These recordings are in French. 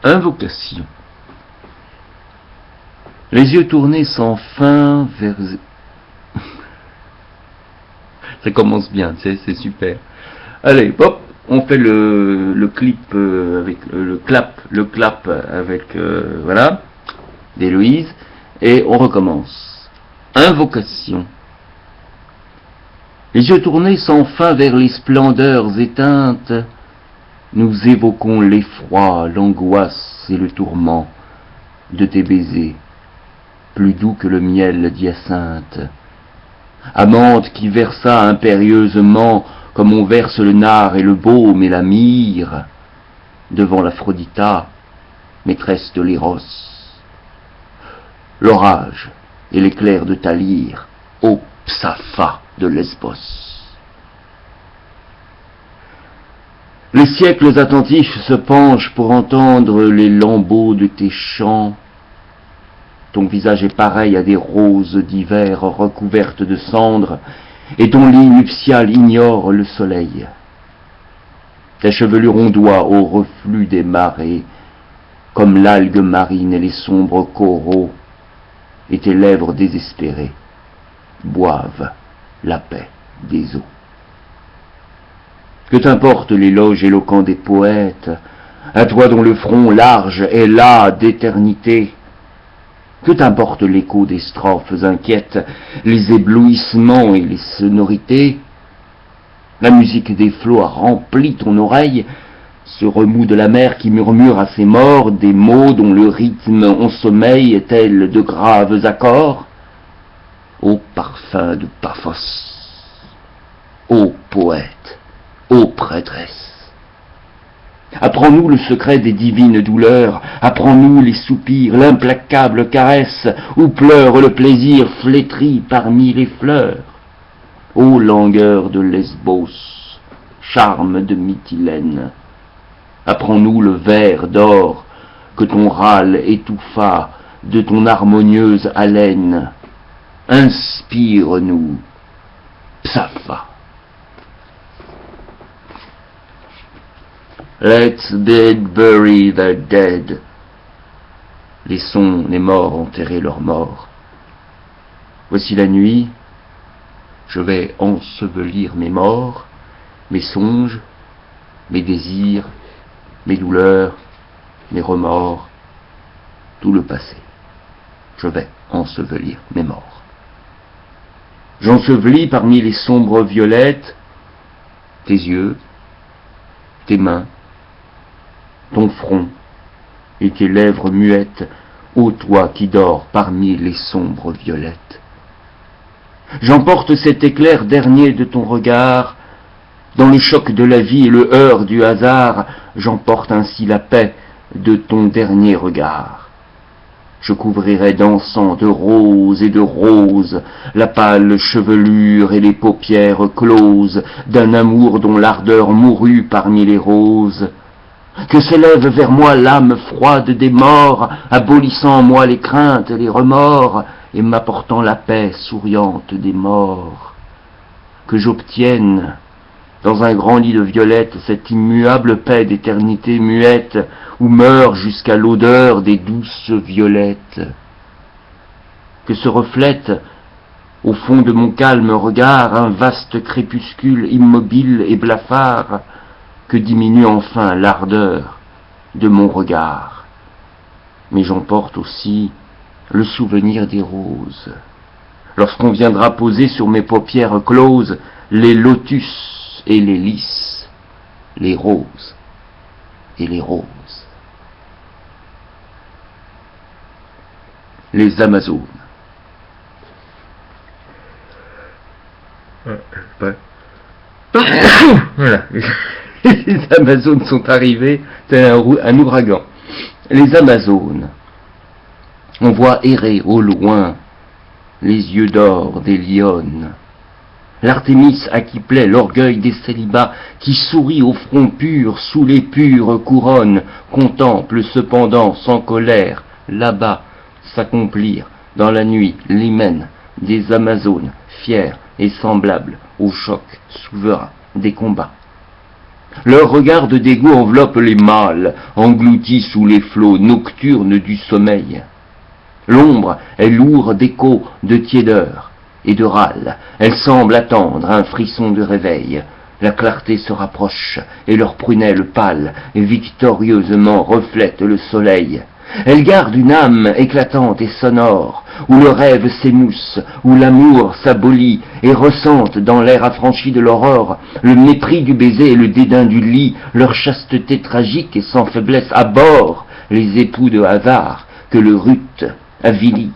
Invocation. Les yeux tournés sans fin vers... Ça commence bien, tu sais, c'est super. Allez, hop, on fait le clip avec le clap avec voilà, d'Héloïse, et on recommence. Invocation. Les yeux tournés sans fin vers les splendeurs éteintes, nous évoquons l'effroi, l'angoisse et le tourment de tes baisers, plus doux que le miel d'hyacinthe. Amante qui versa impérieusement, comme on verse le nard et le baume et la myrrhe, devant l'Aphrodita, maîtresse de l'Éros. L'orage et l'éclair de ta lyre, ô Psapha de Lesbos. Les siècles attentifs se penchent pour entendre les lambeaux de tes chants. Ton visage est pareil à des roses d'hiver recouvertes de cendres, et ton lit nuptial ignore le soleil. Ta chevelure ondoie au reflux des marées, comme l'algue marine et les sombres coraux, et tes lèvres désespérées boivent la paix des eaux. Que t'importe l'éloge éloquent des poètes, à toi dont le front large est là d'éternité? Que t'importe l'écho des strophes inquiètes, les éblouissements et les sonorités? La musique des flots a rempli ton oreille, ce remous de la mer qui murmure à ses morts des mots dont le rythme ensommeille tel de graves accords. Ô parfum de Paphos, ô poète, ô prêtresse, apprends-nous le secret des divines douleurs, apprends-nous les soupirs, l'implacable caresse, où pleure le plaisir flétri parmi les fleurs. Ô langueur de Lesbos, charme de Mytilène, apprends-nous le vers d'or que ton râle étouffa de ton harmonieuse haleine. Inspire-nous, Psapha. Let dead bury their dead. Laissons les morts enterrer leurs morts. Voici la nuit, je vais ensevelir mes morts, mes songes, mes désirs, mes douleurs, mes remords, tout le passé. Je vais ensevelir mes morts. J'ensevelis parmi les sombres violettes tes yeux, tes mains, ton front et tes lèvres muettes, ô toi qui dors parmi les sombres violettes. J'emporte cet éclair dernier de ton regard, dans le choc de la vie et le heurt du hasard, j'emporte ainsi la paix de ton dernier regard. Je couvrirai d'encens, de roses et de roses, la pâle chevelure et les paupières closes d'un amour dont l'ardeur mourut parmi les roses. Que s'élève vers moi l'âme froide des morts, abolissant en moi les craintes et les remords, et m'apportant la paix souriante des morts. Que j'obtienne, dans un grand lit de violettes, cette immuable paix d'éternité muette, où meurt jusqu'à l'odeur des douces violettes. Que se reflète, au fond de mon calme regard, un vaste crépuscule immobile et blafard, que diminue enfin l'ardeur de mon regard. Mais j'emporte aussi le souvenir des roses. Lorsqu'on viendra poser sur mes paupières closes les lotus et les lys, les roses et les roses. Les Amazones. Voilà. Les Amazones sont arrivées, c'est un ouragan. Les Amazones. On voit errer au loin les yeux d'or des lionnes. L'Artémis à qui plaît l'orgueil des célibats, qui sourit au front pur sous les pures couronnes, contemple cependant sans colère, là-bas, s'accomplir dans la nuit l'hymen des Amazones, fiers et semblables au choc souverain des combats. Leur regard de dégoût enveloppe les mâles, engloutis sous les flots nocturnes du sommeil. L'ombre est lourde d'échos, de tiédeur et de râle. Elle semble attendre un frisson de réveil. La clarté se rapproche, et leurs prunelles pâles victorieusement reflètent le soleil. Elles gardent une âme éclatante et sonore, où le rêve s'émousse, où l'amour s'abolit, et ressentent dans l'air affranchi de l'aurore le mépris du baiser et le dédain du lit, leur chasteté tragique et sans faiblesse abhorre les époux de hasard que le rut avilit.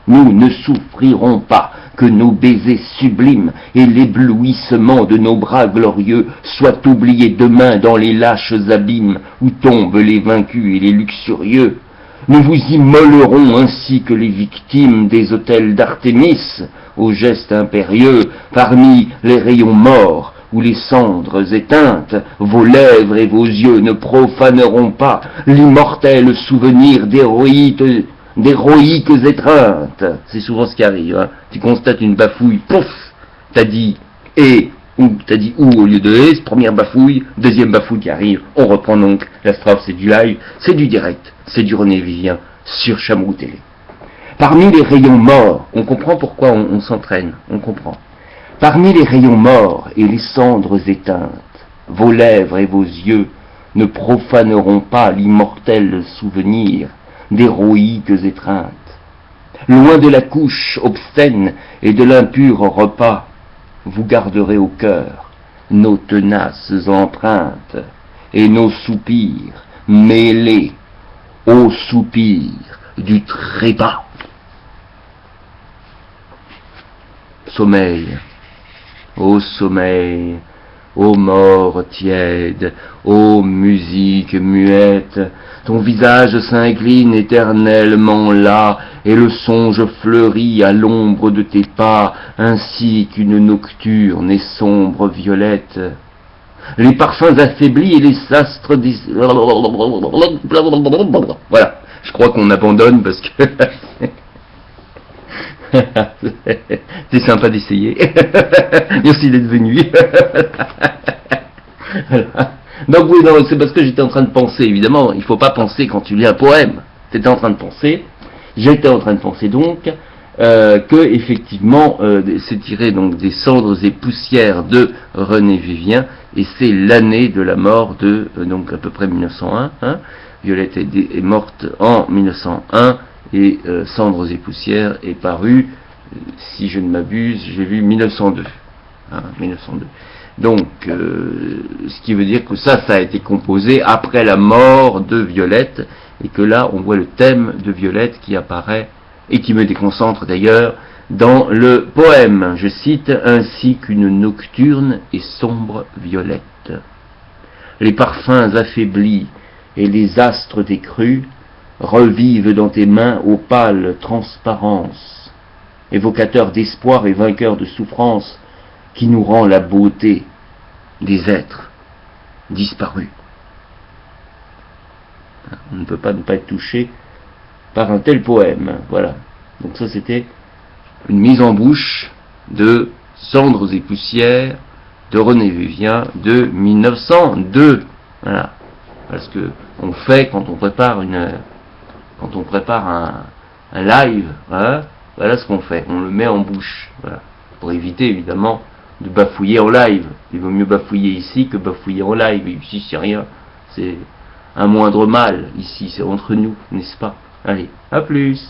Nous ne souffrirons pas que nos baisers sublimes et l'éblouissement de nos bras glorieux soient oubliés demain dans les lâches abîmes où tombent les vaincus et les luxurieux. Nous vous immolerons ainsi que les victimes des autels d'Artémis, aux gestes impérieux, parmi les rayons morts ou les cendres éteintes. Vos lèvres et vos yeux ne profaneront pas l'immortel souvenir d'héroïques étreintes. C'est souvent ce qui arrive, hein. Tu constates une bafouille, pouf, t'as dit et, ou t'as dit ou au lieu de et, première bafouille, deuxième bafouille qui arrive, on reprend donc la strophe, c'est du live, c'est du direct, c'est du René Vivien sur Chamrou Télé. Parmi les rayons morts, on comprend pourquoi on s'entraîne, on comprend. Parmi les rayons morts et les cendres éteintes, vos lèvres et vos yeux ne profaneront pas l'immortel souvenir d'héroïques étreintes. Loin de la couche obscène et de l'impur repas, vous garderez au cœur nos tenaces empreintes et nos soupirs mêlés aux soupirs du trépas. Sommeil, ô sommeil, ô mort tiède, ô musique muette, ton visage s'incline éternellement là, et le songe fleurit à l'ombre de tes pas, ainsi qu'une nocturne et sombre violette. Les parfums affaiblis et les astres Voilà, je crois qu'on abandonne parce que... C'est sympa d'essayer. Merci d'être venu. Voilà. Donc oui, non, c'est parce que j'étais en train de penser, évidemment, il ne faut pas penser quand tu lis un poème. J'étais en train de penser donc que effectivement c'est tiré donc des cendres et poussières de René Vivien, et c'est l'année de la mort de donc à peu près 1901. Hein. Violette est morte en 1901 et Cendres et poussières est paru, si je ne m'abuse, j'ai vu 1902. Hein, 1902. Donc, ce qui veut dire que ça a été composé après la mort de Violette, et que là, on voit le thème de Violette qui apparaît, et qui me déconcentre d'ailleurs, dans le poème. Je cite, ainsi qu'une nocturne et sombre violette. Les parfums affaiblis et les astres décrus revivent dans tes mains aux pâles transparences, évocateur d'espoir et vainqueur de souffrance, qui nous rend la beauté des êtres disparus. On ne peut pas ne pas être touché par un tel poème. Voilà. Donc ça, c'était une mise en bouche de Cendres et poussières de René Vivien de 1902. Voilà. Parce que on fait quand on prépare un live, hein, voilà ce qu'on fait. On le met en bouche. Voilà. Pour éviter évidemment de bafouiller en live. Il vaut mieux bafouiller ici que bafouiller en live. Et ici, c'est rien. C'est un moindre mal. Ici, c'est entre nous, n'est-ce pas? Allez, à plus.